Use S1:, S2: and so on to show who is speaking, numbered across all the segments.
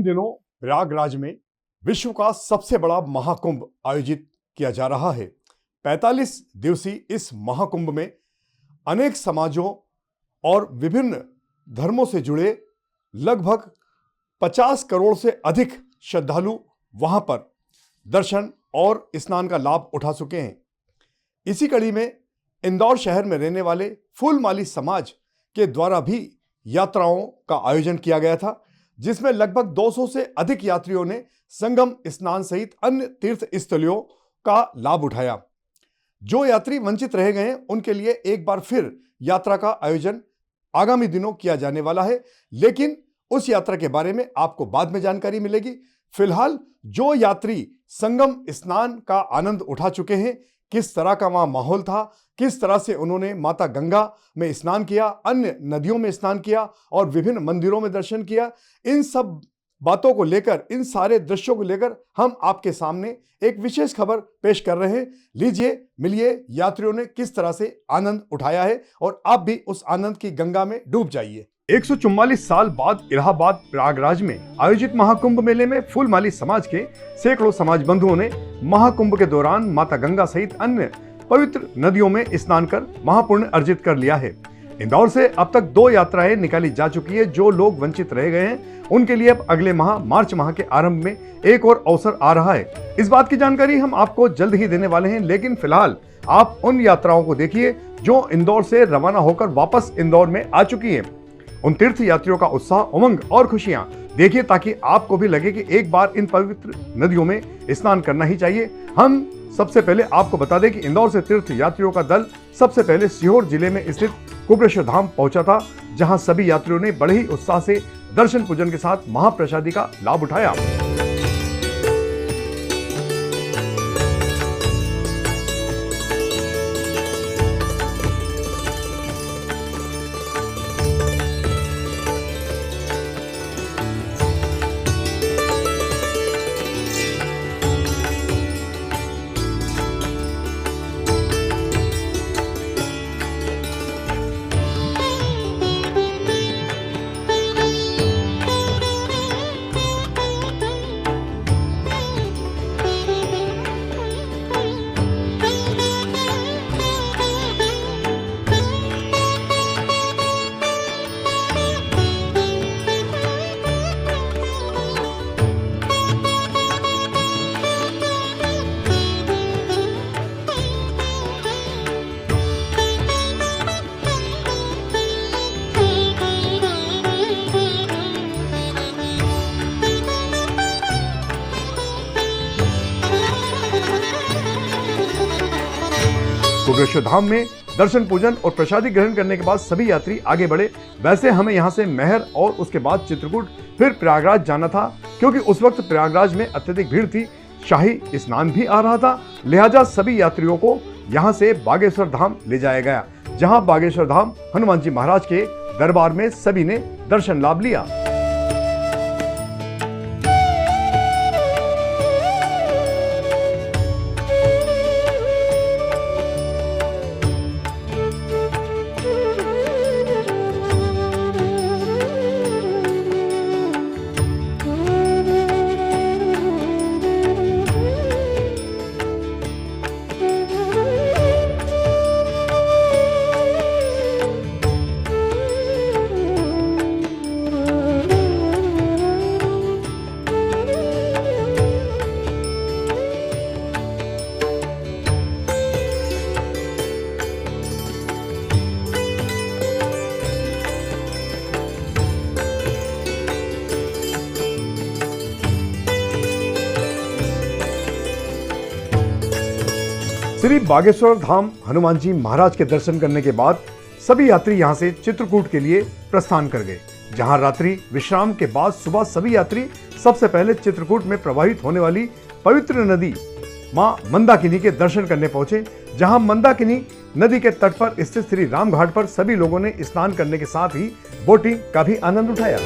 S1: इन दिनों प्रयागराज में विश्व का सबसे बड़ा महाकुंभ आयोजित किया जा रहा है। 45 दिवसीय इस महाकुंभ में अनेक समाजों और विभिन्न धर्मों से जुड़े लगभग 50 करोड़ से अधिक श्रद्धालु वहां पर दर्शन और स्नान का लाभ उठा चुके हैं। इसी कड़ी में इंदौर शहर में रहने वाले फूलमाली समाज के द्वारा भी यात्राओं का आयोजन किया गया था, जिसमें लगभग 200 से अधिक यात्रियों ने संगम स्नान सहित अन्य तीर्थ स्थलों का लाभ उठाया। जो यात्री वंचित रह गए हैं उनके लिए एक बार फिर यात्रा का आयोजन आगामी दिनों किया जाने वाला है, लेकिन उस यात्रा के बारे में आपको बाद में जानकारी मिलेगी। फिलहाल जो यात्री संगम स्नान का आनंद उठा चुके हैं, किस तरह का वहां माहौल था, किस तरह से उन्होंने माता गंगा में स्नान किया, अन्य नदियों में स्नान किया और विभिन्न मंदिरों में दर्शन किया, इन सब बातों को लेकर, इन सारे दृश्यों को लेकर हम आपके सामने एक विशेष खबर पेश कर रहे हैं। लीजिए, मिलिए यात्रियों ने किस तरह से आनंद उठाया है और आप भी उस आनंद की गंगा में डूब जाइए। 144 साल बाद इलाहाबाद प्रयागराज में आयोजित महाकुंभ मेले में फूलमाली समाज के सैकड़ों समाज बंधुओं ने महाकुंभ के दौरान माता गंगा सहित अन्य पवित्र नदियों में स्नान कर महापुण्य अर्जित कर लिया है। इंदौर से अब तक 2 यात्राएं निकाली जा चुकी है। जो लोग वंचित रह गए हैं उनके लिए अब अगले माह मार्च माह के आरंभ में एक और अवसर आ रहा है। इस बात की जानकारी हम आपको जल्द ही देने वाले हैं, लेकिन फिलहाल आप उन यात्राओं को देखिए जो इंदौर से रवाना होकर वापस इंदौर में आ चुकी है। उन तीर्थ यात्रियों का उत्साह, उमंग और खुशियां देखिए, ताकि आपको भी लगे कि एक बार इन पवित्र नदियों में स्नान करना ही चाहिए। हम सबसे पहले आपको बता दें कि इंदौर से तीर्थ यात्रियों का दल सबसे पहले सीहोर जिले में स्थित कुबरेश्वर धाम पहुंचा था, जहां सभी यात्रियों ने बड़े ही उत्साह से दर्शन पूजन के साथ महाप्रसादी का लाभ उठाया। कुबरेश्वर धाम में दर्शन पूजन और प्रसादी ग्रहण करने के बाद सभी यात्री आगे बढ़े। वैसे हमें यहाँ से महर और उसके बाद चित्रकूट फिर प्रयागराज जाना था, क्योंकि उस वक्त प्रयागराज में अत्यधिक भीड़ थी, शाही स्नान भी आ रहा था। लिहाजा सभी यात्रियों को यहाँ से बागेश्वर धाम ले जाया गया, जहाँ बागेश्वर धाम हनुमान जी महाराज के दरबार में सभी ने दर्शन लाभ लिया। श्री बागेश्वर धाम हनुमान जी महाराज के दर्शन करने के बाद सभी यात्री यहां से चित्रकूट के लिए प्रस्थान कर गए, जहां रात्रि विश्राम के बाद सुबह सभी यात्री सबसे पहले चित्रकूट में प्रवाहित होने वाली पवित्र नदी मां मंदाकिनी के दर्शन करने पहुंचे, जहां मंदाकिनी नदी के तट पर स्थित श्री राम घाट पर सभी लोगों ने स्नान करने के साथ ही बोटिंग का भी आनंद उठाया।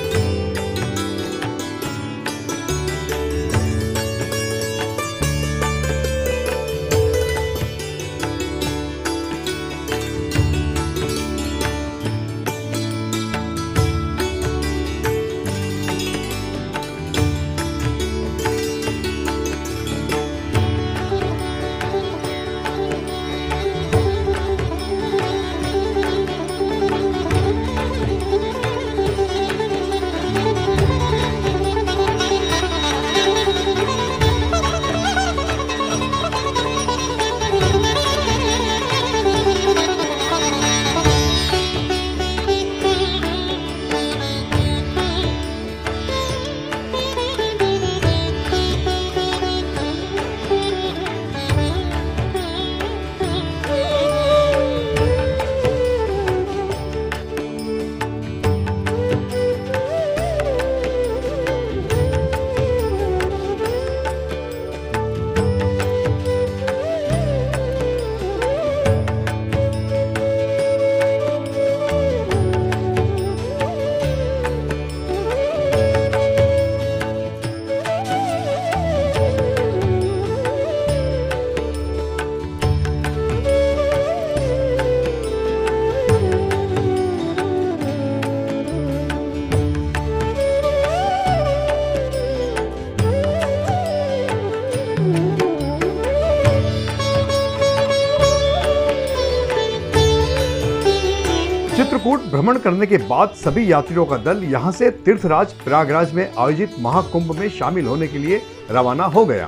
S1: भ्रमण करने के बाद सभी यात्रियों का दल यहां से तीर्थराज प्रयागराज में आयोजित महाकुंभ में शामिल होने के लिए रवाना हो गया।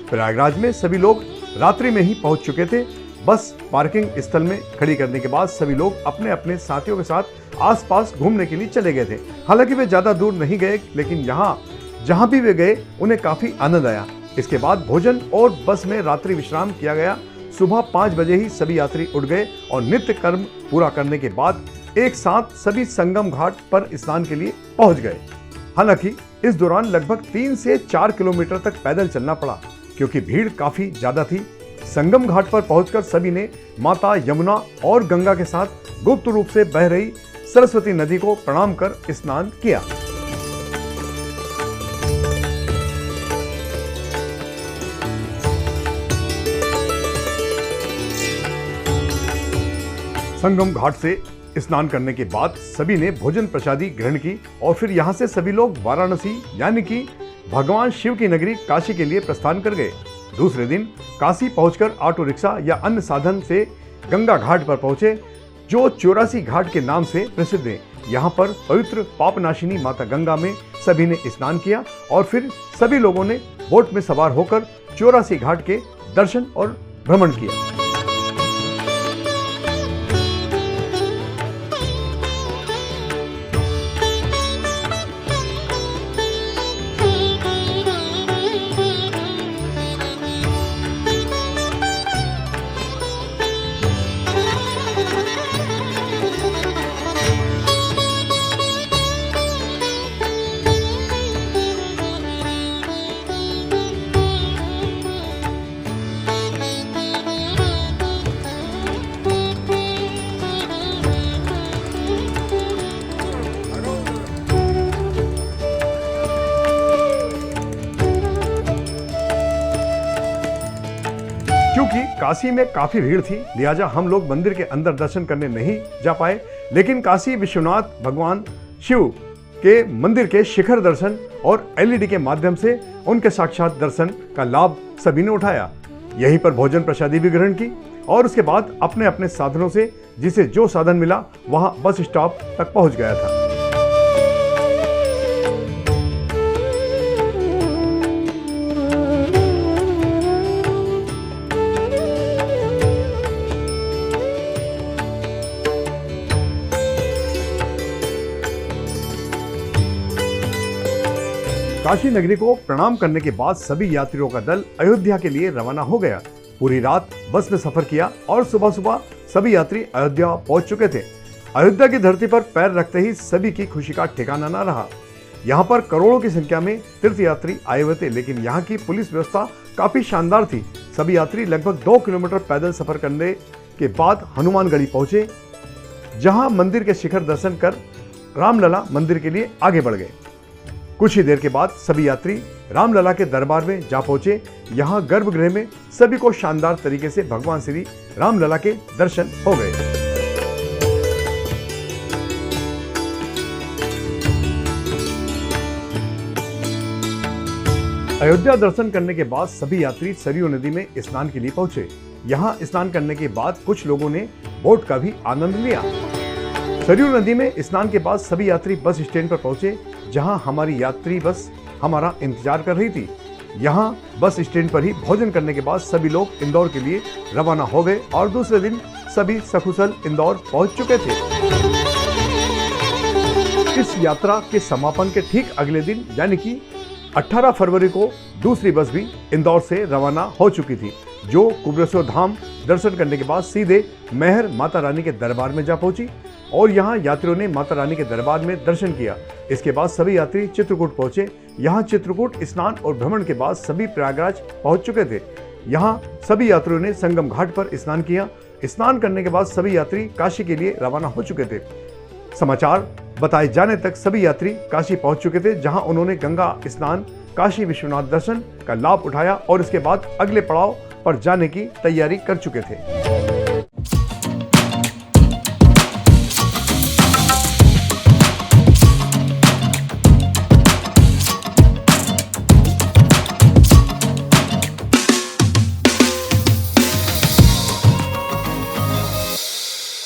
S1: प्रयागराज में सभी लोग रात्रि में ही पहुंच चुके थे। बस पार्किंग स्थल में खड़ी करने के बाद सभी लोग अपने अपने साथियों के साथ आसपास घूमने के लिए चले गए थे। हालांकि वे ज्यादा दूर नहीं गए, लेकिन जहां भी वे गए उन्हें काफी आनंद आया। इसके बाद भोजन और बस में रात्रि विश्राम किया गया। सुबह 5 बजे ही सभी यात्री उठ गए और नित्य कर्म पूरा करने के बाद एक साथ सभी संगम घाट पर स्नान के लिए पहुंच गए। हालांकि इस दौरान लगभग 3 से 4 किलोमीटर तक पैदल चलना पड़ा, क्योंकि भीड़ काफी ज्यादा थी। संगम घाट पर पहुंचकर सभी ने माता यमुना और गंगा के साथ गुप्त रूप से बह रही सरस्वती नदी को प्रणाम कर स्नान किया। संगम घाट से स्नान करने के बाद सभी ने भोजन प्रसादी ग्रहण की और फिर यहां से सभी लोग वाराणसी यानी कि भगवान शिव की नगरी काशी के लिए प्रस्थान कर गए। दूसरे दिन काशी पहुंचकर ऑटो रिक्शा या अन्य साधन से गंगा घाट पर पहुंचे, जो 84 घाट के नाम से प्रसिद्ध है। यहाँ पर पवित्र पापनाशिनी माता गंगा में सभी ने स्नान किया और फिर सभी लोगों ने बोट में सवार होकर 84 घाट के दर्शन और भ्रमण किया। क्योंकि काशी में काफी भीड़ थी, लिहाजा हम लोग मंदिर के अंदर दर्शन करने नहीं जा पाए, लेकिन काशी विश्वनाथ भगवान शिव के मंदिर के शिखर दर्शन और एलईडी के माध्यम से उनके साक्षात दर्शन का लाभ सभी ने उठाया। यहीं पर भोजन प्रसादी भी ग्रहण की और उसके बाद अपने अपने साधनों से जिसे जो साधन मिला वहां बस स्टॉप तक पहुंच गया था। काशी नगरी को प्रणाम करने के बाद सभी यात्रियों का दल अयोध्या के लिए रवाना हो गया। पूरी रात बस में सफर किया और सुबह सुबह सभी यात्री अयोध्या पहुंच चुके थे। अयोध्या की धरती पर पैर रखते ही सभी की खुशी का ठिकाना न रहा। यहाँ पर करोड़ों की संख्या में तीर्थ यात्री आए हुए थे, लेकिन यहाँ की पुलिस व्यवस्था काफी शानदार थी। सभी यात्री लगभग 2 किलोमीटर पैदल सफर करने के बाद हनुमानगढ़ी पहुंचे, जहां मंदिर के शिखर दर्शन कर रामलला मंदिर के लिए आगे बढ़ गए। कुछ ही देर के बाद सभी यात्री रामलला के दरबार में जा पहुंचे। यहाँ गर्भगृह में सभी को शानदार तरीके से भगवान श्री रामलला के दर्शन हो गए। अयोध्या दर्शन करने के बाद सभी यात्री सरयू नदी में स्नान के लिए पहुंचे। यहाँ स्नान करने के बाद कुछ लोगों ने बोट का भी आनंद लिया। सरयू नदी में स्नान के बाद सभी यात्री बस स्टैंड पर पहुंचे, जहां हमारी यात्री बस हमारा इंतजार कर रही थी। यहां बस स्टैंड पर ही भोजन करने के बाद सभी लोग इंदौर के लिए रवाना हो गए और दूसरे दिन सभी सकुशल इंदौर पहुंच चुके थे। इस यात्रा के समापन के ठीक अगले दिन यानी कि 18 फरवरी को दूसरी बस भी इंदौर से रवाना हो चुकी थी, जो कुबेरेश्वर धाम दर्शन करने के बाद सीधे मेहर माता रानी के दरबार में जा पहुंची और यहाँ यात्रियों ने माता रानी के दरबार में दर्शन किया। इसके बाद सभी यात्री चित्रकूट पहुंचे। यहाँ चित्रकूट स्नान और भ्रमण के बाद सभी प्रयागराज पहुंच चुके थे। यहाँ सभी यात्रियों ने संगम घाट पर स्नान किया। स्नान करने के बाद सभी यात्री काशी के लिए रवाना हो चुके थे। समाचार बताए जाने तक सभी यात्री काशी पहुंच चुके थे, जहां उन्होंने गंगा स्नान, काशी विश्वनाथ दर्शन का लाभ उठाया और इसके बाद अगले पड़ाव पर जाने की तैयारी कर चुके थे।